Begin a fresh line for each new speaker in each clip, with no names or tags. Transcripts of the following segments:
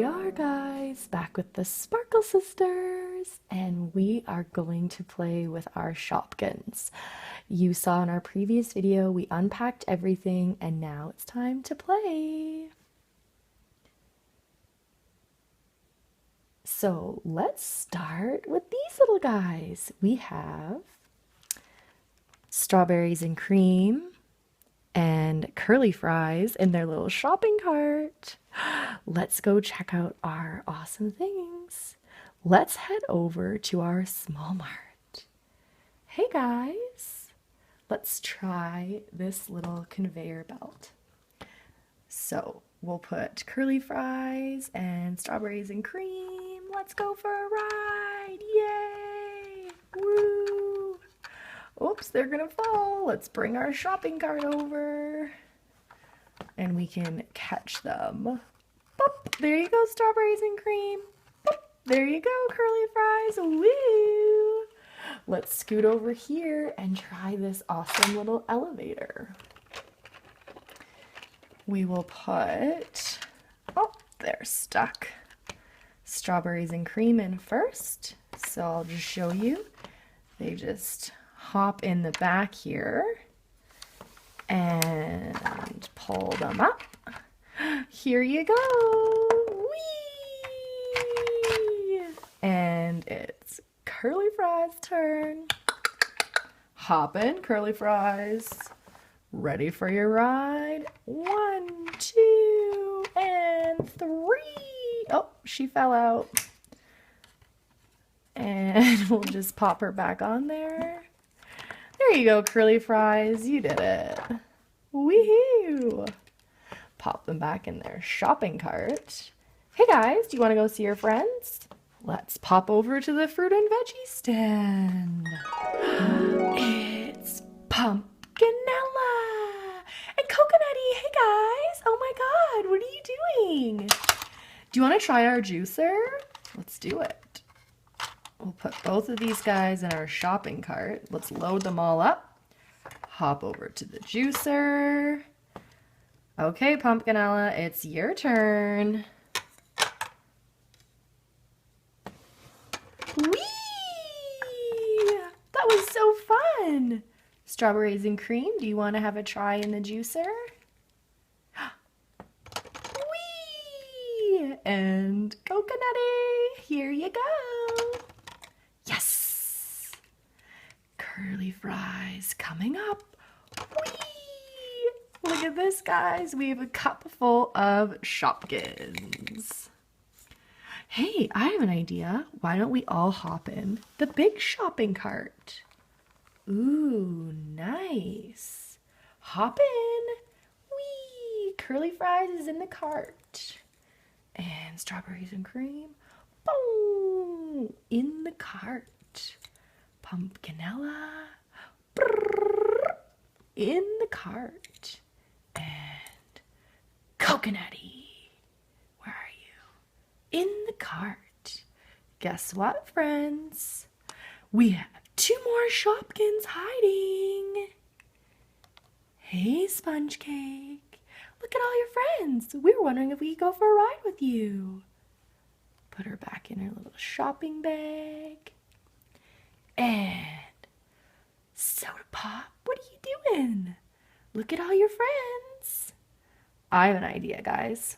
we are, guys, back with the Sparkle Sisters, and we are going to play with our Shopkins. You saw in our previous video, we unpacked everything, and now it's time to play. So let's start with these little guys. We have strawberries and cream and curly fries in their little shopping cart. Let's go check out our awesome things. Let's head over to our small mart. Hey guys, let's try this little conveyor belt. So we'll put curly fries and strawberries and cream. Let's go for a ride. Yay! Woo! Oops, they're gonna fall. Let's bring our shopping cart over and we can catch them. Boop, there you go, strawberries and cream. Boop, there you go, curly fries. Woo! Let's scoot over here and try this awesome little elevator. We will put, oh, they're stuck. Strawberries and cream in first. So I'll just show you. They just hop in the back here and pull them up. Here you go. Whee! And it's curly fries' turn. Hop in, curly fries. Ready for your ride? 1, 2, and 3. Oh, she fell out. And we'll just pop her back on there. There you go, curly fries. You did it. Woohoo! Pop them back in their shopping cart. Hey guys, do you want to go see your friends? Let's pop over to the fruit and veggie stand. It's Pumpkinella and Coconutty. Hey guys! Oh my god, what are you doing? Do you want to try our juicer? Let's do it. We'll put both of these guys in our shopping cart. Let's load them all up. Hop over to the juicer. Okay, Pumpkinella, it's your turn. Whee! That was so fun! Strawberries and cream, do you want to have a try in the juicer? Whee! And Coconutty, here you go. Yes! Curly fries coming up. Whee! Look at this, guys. We have a cup full of Shopkins. Hey, I have an idea. Why don't we all hop in the big shopping cart? Ooh, nice. Hop in. Whee! Curly fries is in the cart. And strawberries and cream. Boom! In the cart. Pumpkinella. Brrr, in the cart. And Coconutty. Where are you? In the cart. Guess what, friends? We have 2 more Shopkins hiding. Hey, Sponge Cake. Look at all your friends. We were wondering if we could go for a ride with you. Put her back in her little shopping bag. And Soda Pop, what are you doing? Look at all your friends. I have an idea, guys.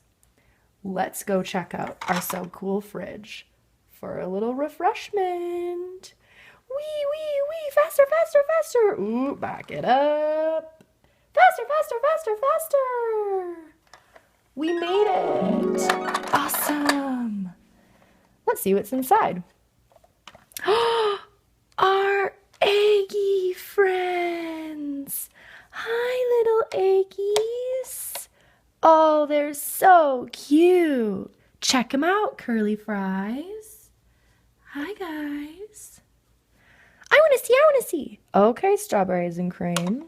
Let's go check out our So Cool fridge for a little refreshment. Wee, wee, wee, faster, faster, faster. Ooh, back it up. Faster, faster, faster, faster. We made it. Awesome. Let's see what's inside. Our eggy friends. Hi, little eggies. Oh, they're so cute. Check them out, curly fries. Hi, guys. I want to see. Okay, strawberries and cream.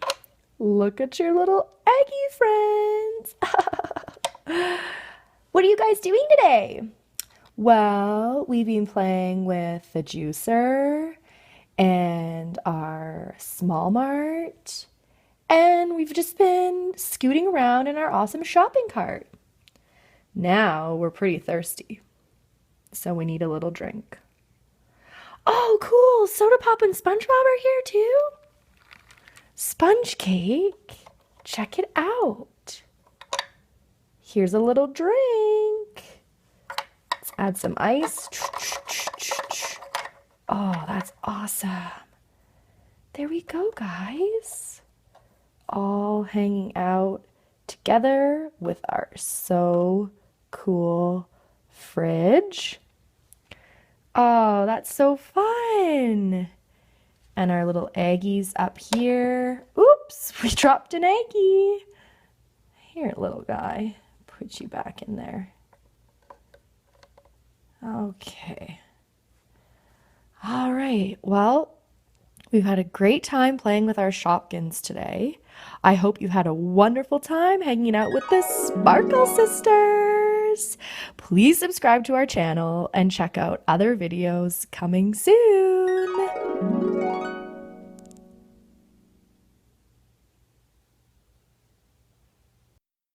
Look at your little eggy friends. What are you guys doing today? Well, we've been playing with the juicer and our small mart, and we've just been scooting around in our awesome shopping cart. Now we're pretty thirsty, so we need a little drink. Oh, cool! Soda Pop and SpongeBob are here too? Sponge cake? Check it out. Here's a little drink. Let's add some ice. Oh, that's awesome. There we go, guys. All hanging out together with our so cool fridge. Oh, that's so fun. And our little eggies up here. Oops, we dropped an eggie. Here, little guy. Put you back in there. Okay. All right, well, we've had a great time playing with our Shopkins today. I hope you had a wonderful time hanging out with the Sparkle Sisters. Please subscribe to our channel and check out other videos coming soon.